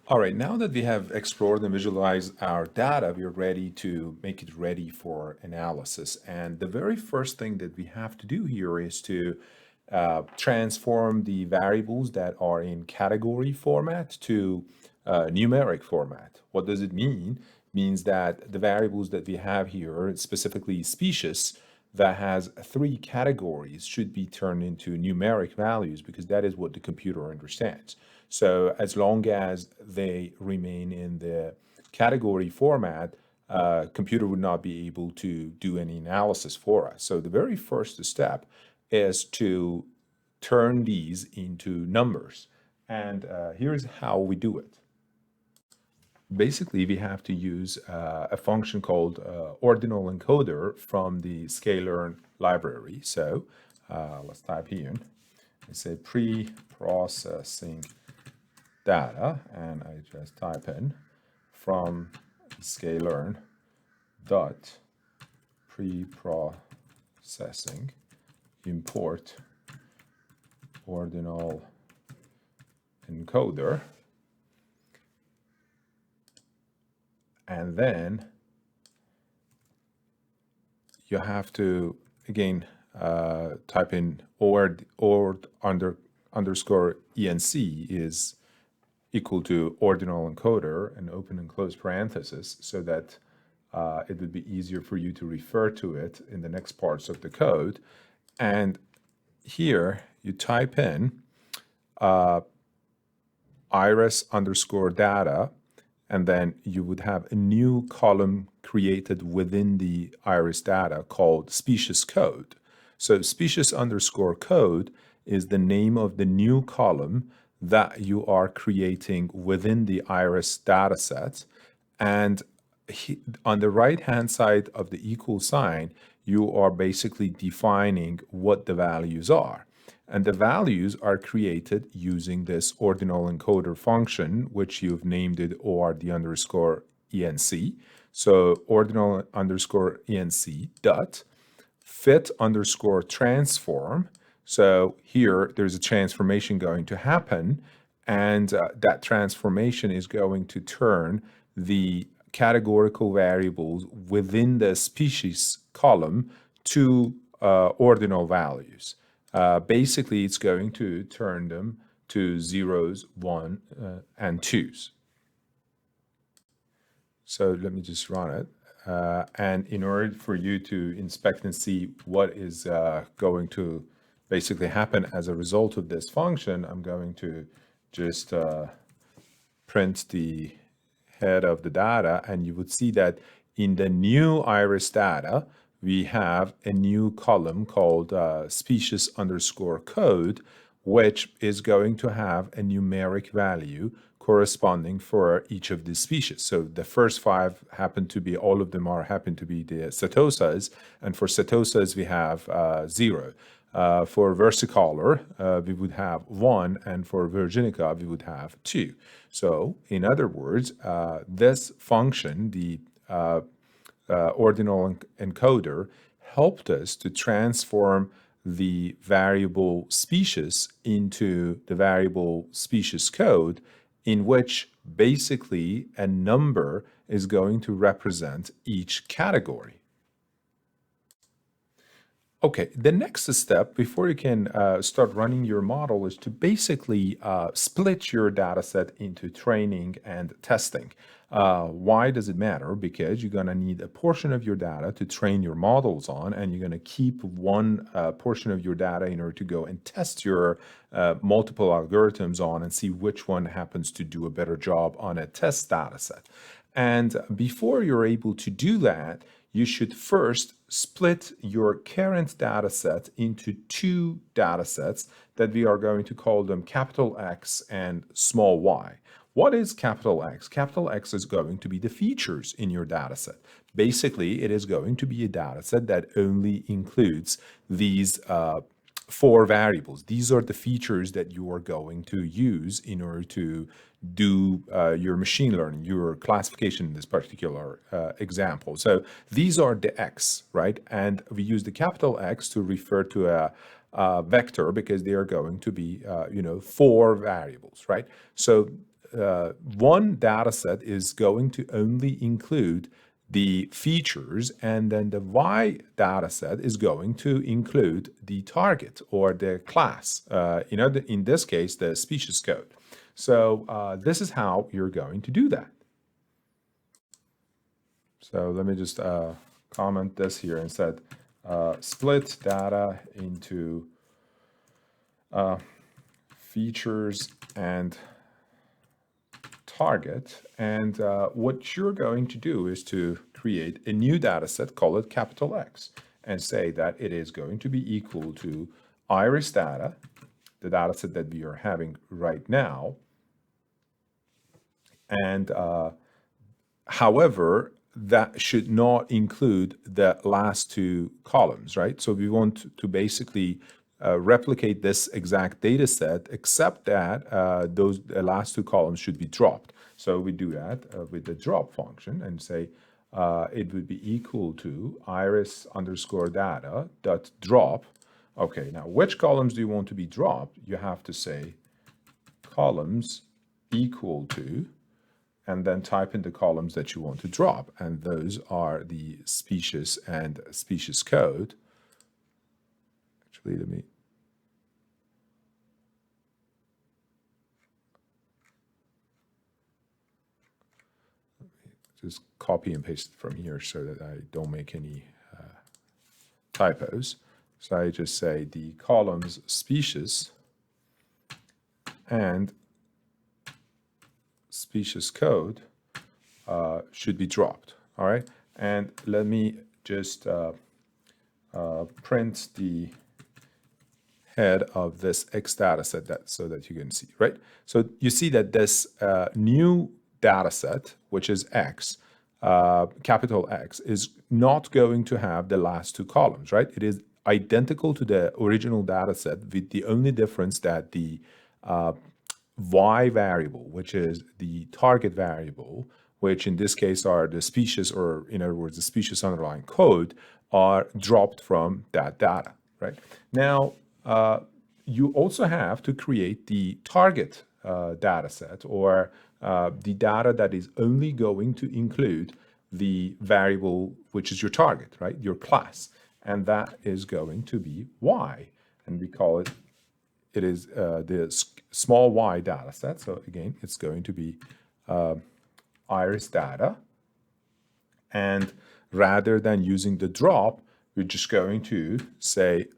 All right, now that we have explored and visualized our data, we're ready to make it ready for analysis. And the very first thing that we have to do here is to transform the variables that are in category format to numeric format. What does it mean? It means that the variables that we have here, specifically species, that has three categories should be turned into numeric values because that is what the computer understands. So as long as they remain in the category format, computer would not be able to do any analysis for us. So the very first step is to turn these into numbers. And here's how we do it. Basically, we have to use a function called Ordinal Encoder from the Scalearn library. So let's type here. I say pre-processing data, and I just type in from Scalearn dot pre-processing import Ordinal Encoder. And then you have to, again, type in underscore enc is equal to ordinal encoder and open and close parenthesis so that it would be easier for you to refer to it in the next parts of the code. And here you type in iris underscore data, and then you would have a new column created within the iris data called species code. So species underscore code is the name of the new column that you are creating within the iris dataset. And on the right hand side of the equal sign, you are basically defining what the values are. And the values are created using this ordinal encoder function, which you've named it ord underscore enc. So ordinal underscore enc dot fit underscore transform. So here there's a transformation going to happen, and that transformation is going to turn the categorical variables within the species column to ordinal values. Basically, it's going to turn them to zeros, one, and twos. So let me just run it. And in order for you to inspect and see what is going to basically happen as a result of this function, I'm going to just print the head of the data, and you would see that in the new iris data, we have a new column called species underscore code, which is going to have a numeric value corresponding for each of the species. So the first five happen to be, all of them happen to be the Setosas, and for Setosas we have 0. For versicolor, we would have 1, and for Virginica, we would have 2. So, in other words, this function, the ordinal encoder, helped us to transform the variable species into the variable species code, in which basically a number is going to represent each category. Okay, the next step before you can start running your model is to basically split your data set into training and testing. Why does it matter? Because you're going to need a portion of your data to train your models on, and you're going to keep one portion of your data in order to go and test your multiple algorithms on and see which one happens to do a better job on a test data set. And before you're able to do that, you should first split your current data set into two data sets that we are going to call them capital X and small y. What is capital X? Capital X is going to be the features in your data set. Basically, it is going to be a data set that only includes these 4 variables. These are the features that you are going to use in order to do your machine learning, your classification in this particular example. So these are the X, right? And we use the capital X to refer to a vector because they are going to be, 4 variables, right? So one data set is going to only include the features, and then the Y data set is going to include the target or the class, in this case, the species code. So this is how you're going to do that. So let me just comment this here and said split data into features and target. And what you're going to do is to create a new data set, call it capital X, and say that it is going to be equal to iris data, the data set that we are having right now. And however, that should not include the last two columns, right? So we want to basically replicate this exact data set, except that those last two columns should be dropped. So we do that with the drop function and say it would be equal to iris underscore data dot drop. Okay, now which columns do you want to be dropped? You have to say columns equal to, and then type in the columns that you want to drop. And those are the species and species code. Actually, let me just copy and paste it from here so that I don't make any typos. So I just say the columns species and species code should be dropped. All right, and let me just print the head of this X data set so that you can see, right? So you see that this new data set, which is X, capital X, is not going to have the last two columns, right? It is identical to the original data set, with the only difference that the Y variable, which is the target variable, which in this case are the species, or in other words, the species underlying code, are dropped from that data, right? Now, you also have to create the target data set, or the data that is only going to include the variable which is your target, right? Your class. And that is going to be Y. And we call it, it is the small y data set. So again, it's going to be iris data. And rather than using the drop, we're just going to say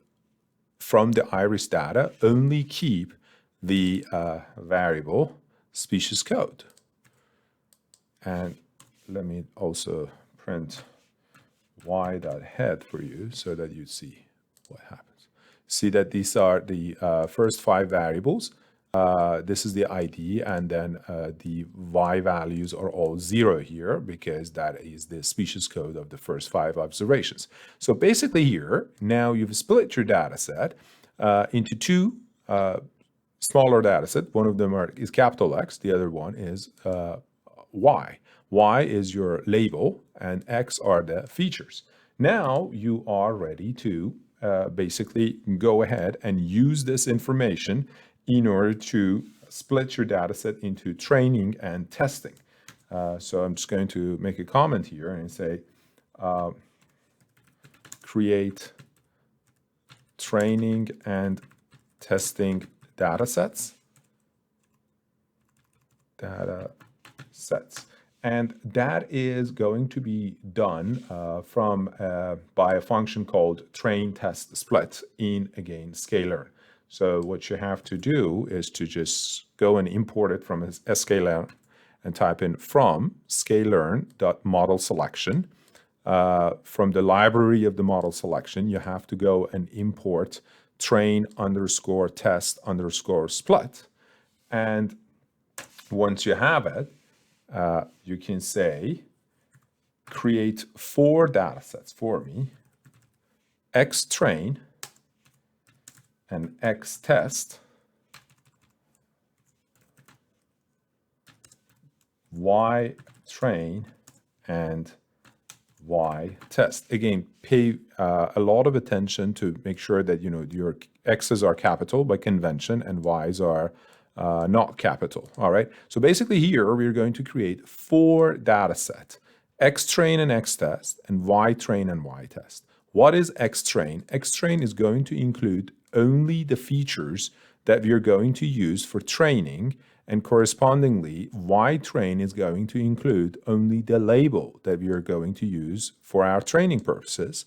from the iris data, only keep the variable species code. And let me also print y.head for you so that you see what happens. See that these are the first 5 variables. This is the ID, and then the y values are all 0 here because that is the species code of the first 5 observations. So basically here, now you've split your data set into 2 smaller data set. One of them is capital X, the other one is Y. Y is your label, and X are the features. Now you are ready to basically go ahead and use this information in order to split your data set into training and testing. So I'm just going to make a comment here and say, create training and testing data sets. And that is going to be done by a function called train test split in, again, sklearn. So what you have to do is to just go and import it from sklearn and type in from sklearn.model selection. From the library of the model selection, you have to go and import train underscore test underscore split. And once you have it, you can say, create 4 data sets for me, X train and X test, Y train and Y test. Again, pay a lot of attention to make sure that your X's are capital by convention and Y's are not capital. All right. So basically here we're going to create 4 data sets: X-train and X-test, and Y-train and Y-test. What is X-train? X-train is going to include only the features that we are going to use for training, and correspondingly, Y-train is going to include only the label that we are going to use for our training purposes.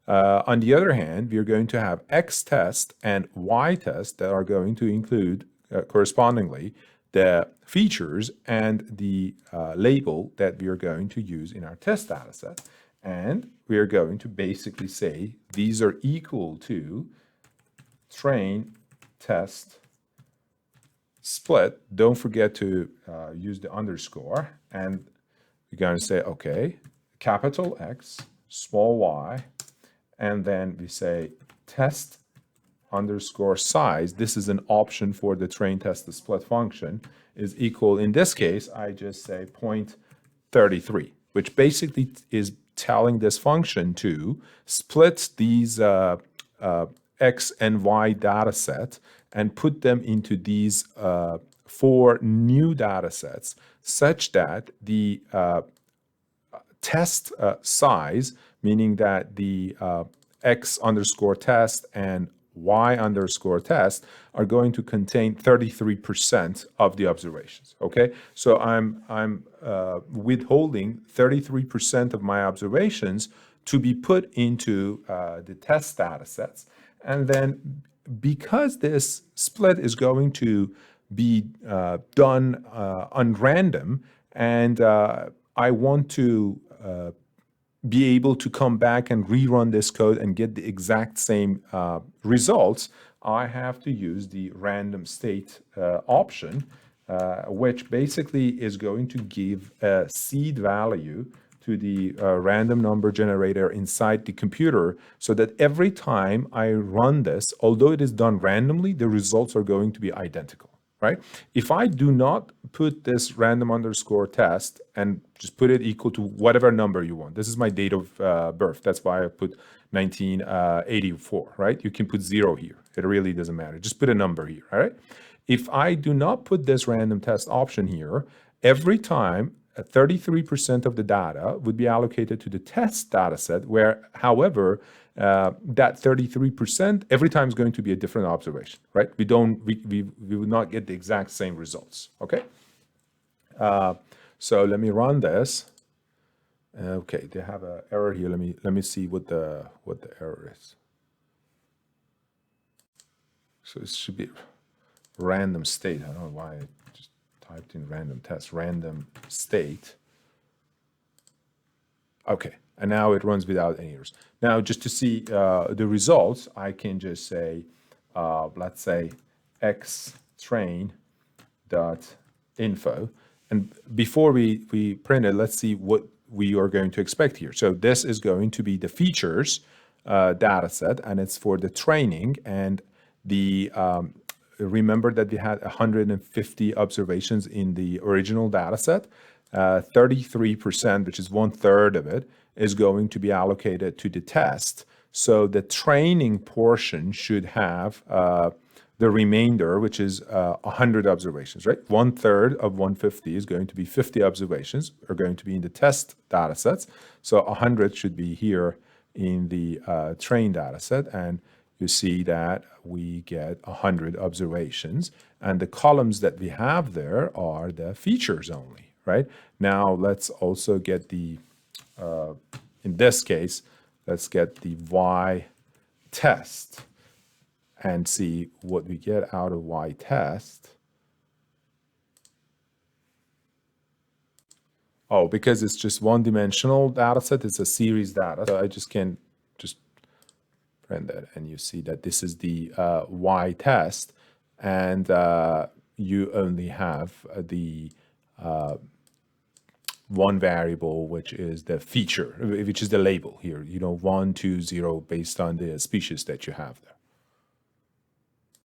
On the other hand, we are going to have X-test and Y-test that are going to include correspondingly the features and the label that we are going to use in our test data set. And we are going to basically say these are equal to train, test, split. Don't forget to use the underscore. And we're going to say, okay, capital X, small y, and then we say test underscore size. This is an option for the train, test, the split function is equal. In this case, I just say 0.33, which basically is telling this function to split these X and Y data set and put them into these 4 new data sets such that the test size, meaning that the X underscore test and Y underscore test are going to contain 33% of the observations. Okay, so I'm withholding 33% of my observations to be put into the test data sets. And then because this split is going to be done on random, and I want to be able to come back and rerun this code and get the exact same results, I have to use the random state option, which basically is going to give a seed value to the random number generator inside the computer, so that every time I run this, although it is done randomly, the results are going to be identical. Right? If I do not put this random underscore test and just put it equal to whatever number you want, this is my date of birth. That's why I put 1984, right? You can put 0 here. It really doesn't matter. Just put a number here, all right? If I do not put this random test option here, every time 33% of the data would be allocated to the test data set, where, however, that 33% every time is going to be a different observation, right? We would not get the exact same results. Okay. So let me run this. Okay, they have an error here. Let me see what the error is. So it should be random state. I don't know why I just typed in random test, random state. Okay, and now it runs without any errors. Now, just to see the results, I can just say, let's say xtrain.info. And before we print it, let's see what we are going to expect here. So this is going to be the features data set, and it's for the training. And the remember that we had 150 observations in the original data set. 33%, which is 1/3 of it, is going to be allocated to the test. So the training portion should have the remainder, which is 100 observations, right? 1/3 of 150 is going to be 50 observations, are going to be in the test data sets. So 100 should be here in the train data set. And you see that we get 100 observations. And the columns that we have there are the features only. Right? Now let's also get the, in this case, let's get the Y test and see what we get out of Y test. Oh, because it's just one-dimensional data set, it's a series data. So I just can just print that, and you see that this is the Y test, and you only have the one variable, which is the feature, which is the label here, 1, 2, 0, based on the species that you have there.